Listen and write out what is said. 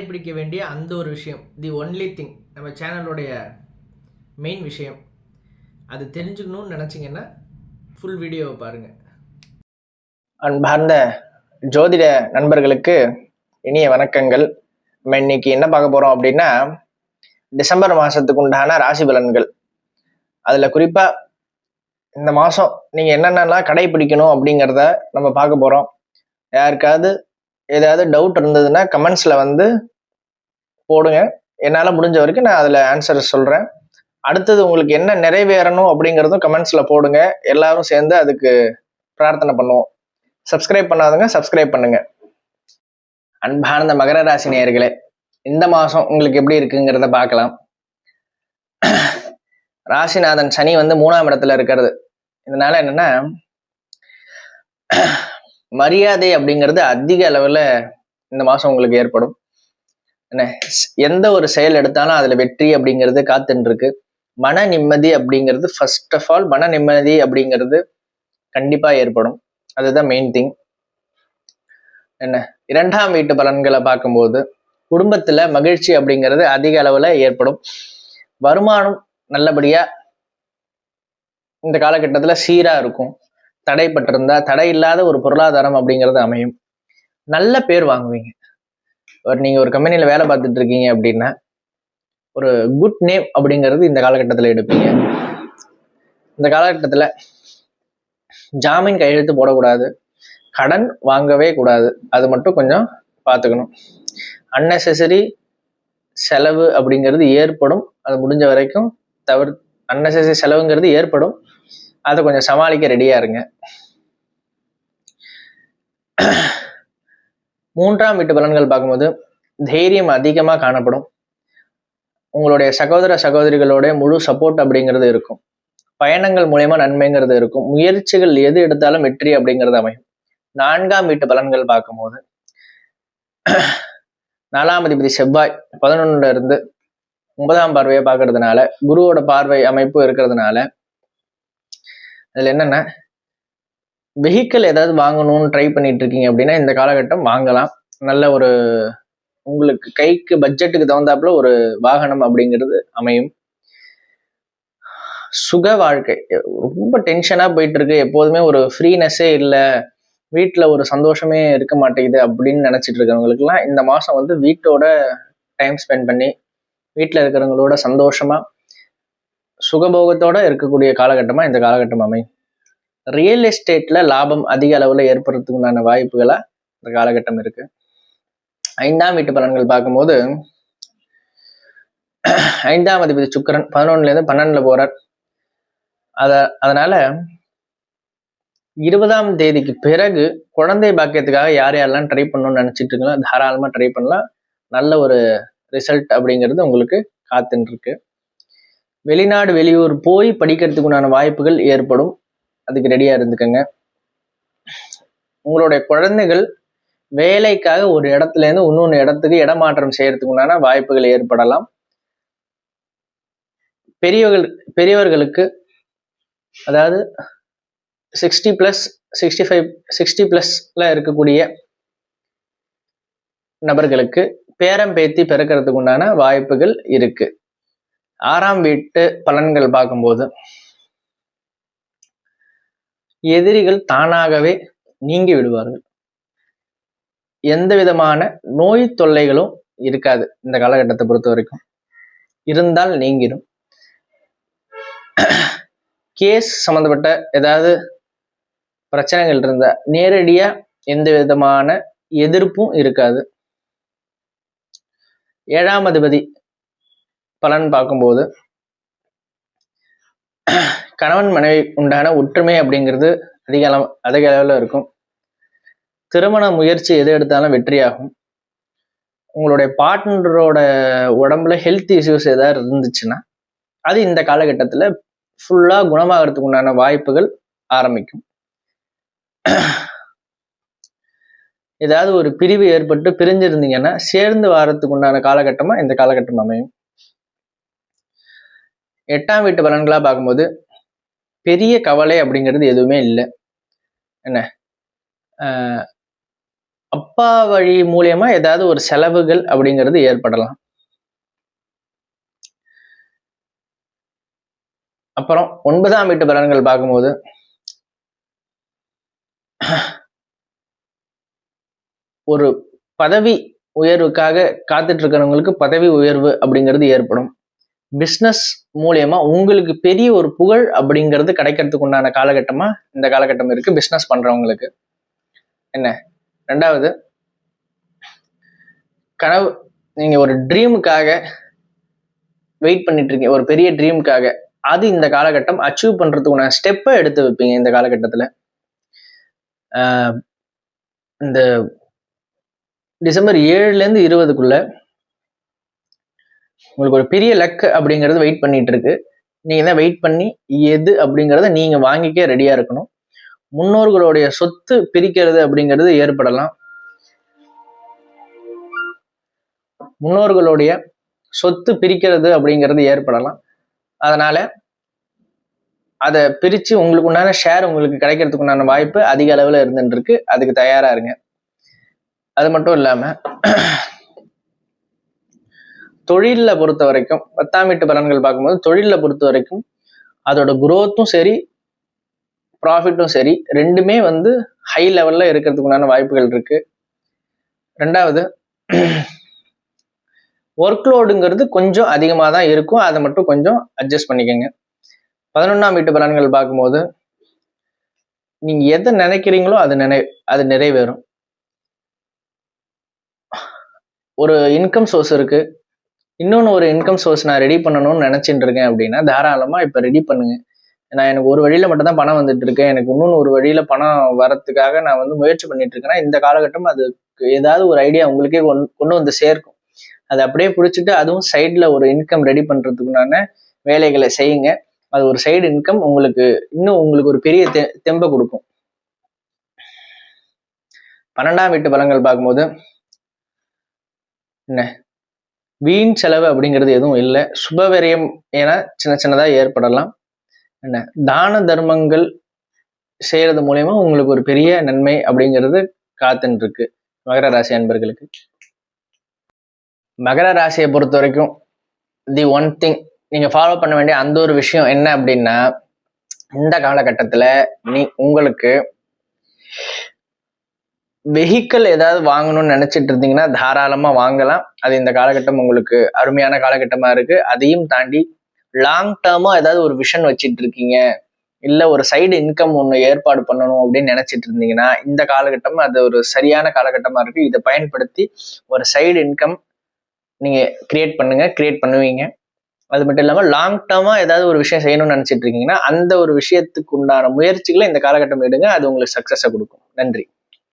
கடைபிடிக்க வேண்டிய அந்த ஒரு விஷயம், தி ஒன்லி திங், நம்ம சேனலுடைய மெயின் விஷயம். அது தெரிஞ்சுக்கணும்னு நினச்சிங்கன்னா ஃபுல் வீடியோவை பாருங்கள். அன்பார்ந்த ஜோதிட நண்பர்களுக்கு இனிய வணக்கங்கள். நம்ம இன்னைக்கு என்ன பார்க்க போகிறோம் அப்படின்னா, டிசம்பர் மாதத்துக்கு உண்டான ராசி பலன்கள். அதில் குறிப்பாக இந்த மாதம் நீங்கள் என்னென்னலாம் கடைபிடிக்கணும் அப்படிங்கிறத நம்ம பார்க்க போகிறோம். யாருக்காவது ஏதாவது டவுட் இருந்ததுன்னா கமெண்ட்ஸில் வந்து போடுங்க. என்னால் முடிஞ்ச வரைக்கும் நான் அதில் ஆன்சர் சொல்கிறேன். அடுத்தது உங்களுக்கு என்ன நிறைவேறணும் அப்படிங்கிறதும் கமெண்ட்ஸில் போடுங்க. எல்லாரும் சேர்ந்து அதுக்கு பிரார்த்தனை பண்ணுவோம். சப்ஸ்கிரைப் பண்ணாதவங்க சப்ஸ்கிரைப் பண்ணுங்க. அன்பார்ந்த மகர ராசி நேயர்களே, இந்த மாதம் உங்களுக்கு எப்படி இருக்குங்கிறத பார்க்கலாம். ராசிநாதன் சனி வந்து 3ஆம் இடத்துல இருக்கிறது. இதனால என்னன்னா, மரியாதை அப்படிங்கிறது அதிக அளவில் இந்த மாதம் உங்களுக்கு ஏற்படும். என்ன, எந்த ஒரு செயல் எடுத்தாலும் அதில் வெற்றி அப்படிங்கிறது காத்துட்டு இருக்கு. மன நிம்மதி அப்படிங்கிறது ஃபர்ஸ்ட் ஆஃப் ஆல், மன நிம்மதி அப்படிங்கிறது கண்டிப்பாக ஏற்படும். அதுதான் மெயின் திங். என்ன, 2ஆம் வீட்டு பலன்களை பார்க்கும்போது குடும்பத்தில் மகிழ்ச்சி அப்படிங்கிறது அதிக அளவில் ஏற்படும். வருமானம் நல்லபடியாக இந்த காலகட்டத்தில் சீராக இருக்கும். தடைப்பட்டிருந்தா தடை இல்லாத ஒரு பொருளாதாரம் அப்படிங்கிறது அமையும். நல்ல பேர் வாங்குவீங்க. நீங்கள் ஒரு கம்பெனியில் வேலை பார்த்துட்டு இருக்கீங்க அப்படின்னா ஒரு குட் நேம் அப்படிங்கிறது இந்த காலகட்டத்தில் எடுப்பீங்க. இந்த காலகட்டத்தில் ஜாமீன் கையெழுத்து போடக்கூடாது, கடன் வாங்கவே கூடாது. அது மட்டும் கொஞ்சம் பார்த்துக்கணும். அன்னெசரி செலவு அப்படிங்கிறது ஏற்படும். அது முடிஞ்ச வரைக்கும் அன்னெசரி செலவுங்கிறது ஏற்படும். அதை கொஞ்சம் சமாளிக்க ரெடியா இருங்க. 3ஆம் வீட்டு பலன்கள் பார்க்கும்போது தைரியம் அதிகமாக காணப்படும். உங்களுடைய சகோதர சகோதரிகளோட முழு சப்போர்ட் அப்படிங்கிறது இருக்கும். பயணங்கள் மூலயமா நன்மைங்கிறது இருக்கும். முயற்சிகள் எது எடுத்தாலும் வெற்றி அப்படிங்கிறது அமையும். 4ஆம் வீட்டு பலன்கள் பார்க்கும்போது 4ஆம் அதிபதி செவ்வாய் 11ல இருந்து 9ஆம் பார்வையை பார்க்கறதுனால, குருவோட பார்வை அமைப்பு இருக்கிறதுனால, அதுல என்னன்னா, வெஹிக்கிள் ஏதாவது வாங்கணும்னு ட்ரை பண்ணிட்டு இருக்கீங்க அப்படின்னா இந்த காலகட்டம் வாங்கலாம். நல்ல ஒரு உங்களுக்கு கைக்கு பட்ஜெட்டுக்கு தகுந்தாப்புல ஒரு வாகனம் அப்படிங்கிறது அமையும். சுக வாழ்க்கை ரொம்ப டென்ஷனா போயிட்டு இருக்கு, எப்போதுமே ஒரு ஃப்ரீனஸ்ஸே இல்லை, வீட்டுல ஒரு சந்தோஷமே இருக்க மாட்டேங்குது அப்படின்னு நினைச்சிட்டு இருக்கிறவங்களுக்குலாம் இந்த மாசம் வந்து வீட்டோட டைம் ஸ்பெண்ட் பண்ணி வீட்டுல இருக்கிறவங்களோட சந்தோஷமா சுகபோகத்தோட இருக்கக்கூடிய காலகட்டமா இந்த காலகட்டம் அமையும். ரியல் எஸ்டேட்ல லாபம் அதிக அளவுல ஏற்படுறதுக்குண்டான வாய்ப்புகளா இந்த காலகட்டம் இருக்கு. 5ஆம் வீட்டு பலன்கள் பார்க்கும்போது 5ஆம் அதிபதி சுக்கிரன் 11ல இருந்து 12ல போறார். அதனால 20ஆம் தேதிக்கு பிறகு குழந்தை பாக்கியத்துக்காக யார் யாரெல்லாம் ட்ரை பண்ணணும்னு நினைச்சிட்டு இருக்கீங்களோ தாராளமா ட்ரை பண்ணலாம். நல்ல ஒரு ரிசல்ட் அப்படிங்கிறது உங்களுக்கு காத்துன்னு இருக்கு. வெளிநாடு வெளியூர் போய் படிக்கிறதுக்குண்டான வாய்ப்புகள் ஏற்படும். அதுக்கு ரெடியா இருந்துக்கங்க. உங்களுடைய குழந்தைகள் வேலைக்காக ஒரு இடத்துல இருந்து இன்னொன்று இடத்துக்கு இடமாற்றம் செய்யறதுக்குண்டான வாய்ப்புகள் ஏற்படலாம். பெரியவர்களுக்கு அதாவது 60+, 65, 60+ல இருக்கக்கூடிய நபர்களுக்கு பேரம் பேத்தி பிறக்கிறதுக்கு உண்டான வாய்ப்புகள் இருக்கு. 6ஆம் வீட்டு பலன்கள் பார்க்கும்போது எதிரிகள் தானாகவே நீங்கி விடுவார்கள். எந்த விதமான நோய் தொல்லைகளும் இருக்காது. இந்த காலகட்டத்தை பொறுத்த வரைக்கும் இருந்தால் நீங்கிடும். கேஸ் சம்பந்தப்பட்ட ஏதாவது பிரச்சனைகள் இருந்தா நேரடியா எந்த விதமான எதிர்ப்பும் இருக்காது. 7ஆம் அதிபதி பலன் பார்க்கும்போது கணவன் மனைவி உண்டான ஒற்றுமை அப்படிங்கிறது அதிக அளவில் இருக்கும். திருமண முயற்சி எது எடுத்தாலும் வெற்றியாகும். உங்களுடைய பார்ட்னரோட உடம்புல ஹெல்த் இஷ்யூஸ் ஏதாவது இருந்துச்சுன்னா அது இந்த காலகட்டத்தில் ஃபுல்லாக குணமாகறதுக்கு உண்டான வாய்ப்புகள் ஆரம்பிக்கும். ஏதாவது ஒரு பிரிவு ஏற்பட்டு பிரிஞ்சிருந்தீங்கன்னா சேர்ந்து வாரத்துக்கு உண்டான காலகட்டமா இந்த காலகட்டம் அமையும். 8ஆம் வீட்டு பலன்களா பார்க்கும்போது பெரிய கவலை அப்படிங்கிறது எதுவுமே இல்லை. என்ன, அப்பா வழி மூலியமா ஏதாவது ஒரு செலவுகள் அப்படிங்கிறது ஏற்படலாம். அப்புறம் 9ஆம் வீட்டு பலன்கள் பார்க்கும்போது ஒரு பதவி உயர்வுக்காக காத்துட்டு இருக்கிறவங்களுக்கு பதவி உயர்வு அப்படிங்கிறது ஏற்படும். பிஸ்னஸ் மூலியமா உங்களுக்கு பெரிய ஒரு புகழ் அப்படிங்கிறது கிடைக்கிறதுக்கு உண்டான காலகட்டமா இந்த காலகட்டம் இருக்கு பிஸ்னஸ் பண்றவங்களுக்கு. என்ன 2வது, கனவு, நீங்க ஒரு ட்ரீமுக்காக வெயிட் பண்ணிட்டு இருக்கீங்க, ஒரு பெரிய ட்ரீமுக்காக, அது இந்த காலகட்டம் அச்சீவ் பண்றதுக்குள்ள ஸ்டெப்பை எடுத்து வைப்பீங்க இந்த காலகட்டத்துல. இந்த டிசம்பர் 7ல இருந்து 20க்குள்ள உங்களுக்கு ஒரு பெரிய லக் அப்படிங்கிறது வெயிட் பண்ணிட்டு இருக்கு. நீங்க தான் வெயிட் பண்ணி எது அப்படிங்கிறத நீங்க வாங்கிக்க ரெடியா இருக்கணும். முன்னோர்களுடைய சொத்து பிரிக்கிறது அப்படிங்கிறது ஏற்படலாம். முன்னோர்களுடைய சொத்து பிரிக்கிறது அப்படிங்கிறது ஏற்படலாம். அதனால அதை பிரிச்சு உங்களுக்கு உண்டான ஷேர் உங்களுக்கு கிடைக்கிறதுக்கு உண்டான வாய்ப்பு அதிக அளவுல இருந்துட்டு இருக்கு. அதுக்கு தயாரா இருங்க. அது மட்டும் இல்லாம தொழில பொறுத்த வரைக்கும் 10ஆம் வீட்டு பலன்கள் பார்க்கும்போது தொழில பொறுத்த வரைக்கும் அதோட குரோத்தும் சரி ப்ராஃபிட்டும் சரி ரெண்டுமே ஹை லெவல்ல இருக்கிறதுக்கு உண்டான வாய்ப்புகள் இருக்கு. 2வது, ஒர்க் லோடுங்கிறது கொஞ்சம் அதிகமாக தான் இருக்கும். அதை மட்டும் கொஞ்சம் அட்ஜஸ்ட் பண்ணிக்கோங்க. 11ஆம் வீட்டு பலன்கள் பார்க்கும்போது நீங்க எதை நினைக்கிறீங்களோ அது நிறைவேறும். ஒரு இன்கம் சோர்ஸ் இருக்கு, இன்னொன்று ஒரு இன்கம் சோர்ஸ் நான் ரெடி பண்ணணும்னு நினைச்சிட்டு இருக்கேன் அப்படின்னா தாராளமா இப்ப ரெடி பண்ணுங்க. நான் எனக்கு ஒரு வழியில மட்டும் தான் பணம் வந்துட்டு இருக்கேன், எனக்கு இன்னொன்று ஒரு வழியில பணம் வரத்துக்காக நான் முயற்சி பண்ணிட்டு இருக்கேன்னா இந்த காலகட்டம் அதுக்கு ஏதாவது ஒரு ஐடியா உங்களுக்கே கொண்டு வந்து சேர்க்கும். அதை அப்படியே பிடிச்சிட்டு அதுவும் சைட்ல ஒரு இன்கம் ரெடி பண்றதுக்குண்டான வேலைகளை செய்யுங்க. அது ஒரு சைடு இன்கம் உங்களுக்கு ஒரு பெரிய தெம்பை கொடுக்கும். 12ஆம் வீட்டு பலன்கள் பார்க்கும்போது என்ன, வீண் செலவு அப்படிங்கிறது எதுவும் இல்லை. சுபவிரயம் என சின்னதா ஏற்படலாம். என்ன, தான தர்மங்கள் செய்யறது மூலயமா உங்களுக்கு ஒரு பெரிய நன்மை அப்படிங்கிறது காத்துன்னு இருக்கு மகர ராசி அன்பர்களுக்கு. மகர ராசியை பொறுத்த வரைக்கும் தி ஒன் திங் நீங்க ஃபாலோ பண்ண வேண்டிய அந்த ஒரு விஷயம் என்ன அப்படின்னா, இந்த காலகட்டத்துல உங்களுக்கு வெஹிக்கிள் ஏதாவது வாங்கணும்னு நினைச்சிட்டு இருந்தீங்கன்னா தாராளமா வாங்கலாம். அது இந்த காலகட்டம் உங்களுக்கு அருமையான காலகட்டமா இருக்கு. அதையும் தாண்டி லாங் டேர்மா ஏதாவது ஒரு விஷன் வச்சிட்டு இருக்கீங்க, இல்ல ஒரு சைடு இன்கம் ஒண்ணு ஏற்பாடு பண்ணணும் அப்படின்னு நினைச்சிட்டு இருந்தீங்கன்னா இந்த காலகட்டம் அது ஒரு சரியான காலகட்டமா இருக்கு. இதை பயன்படுத்தி ஒரு சைடு இன்கம் நீங்க கிரியேட் பண்ணுவீங்க. அது மட்டும் இல்லாம லாங் டேர்மா ஏதாவது ஒரு விஷயம் செய்யணும்னு நினைச்சிட்டு இருக்கீங்கன்னா அந்த ஒரு விஷயத்துக்கு உண்டான முயற்சிகளை இந்த காலகட்டம் எடுங்க. அது உங்களுக்கு சக்சஸை கொடுக்கும். நன்றி.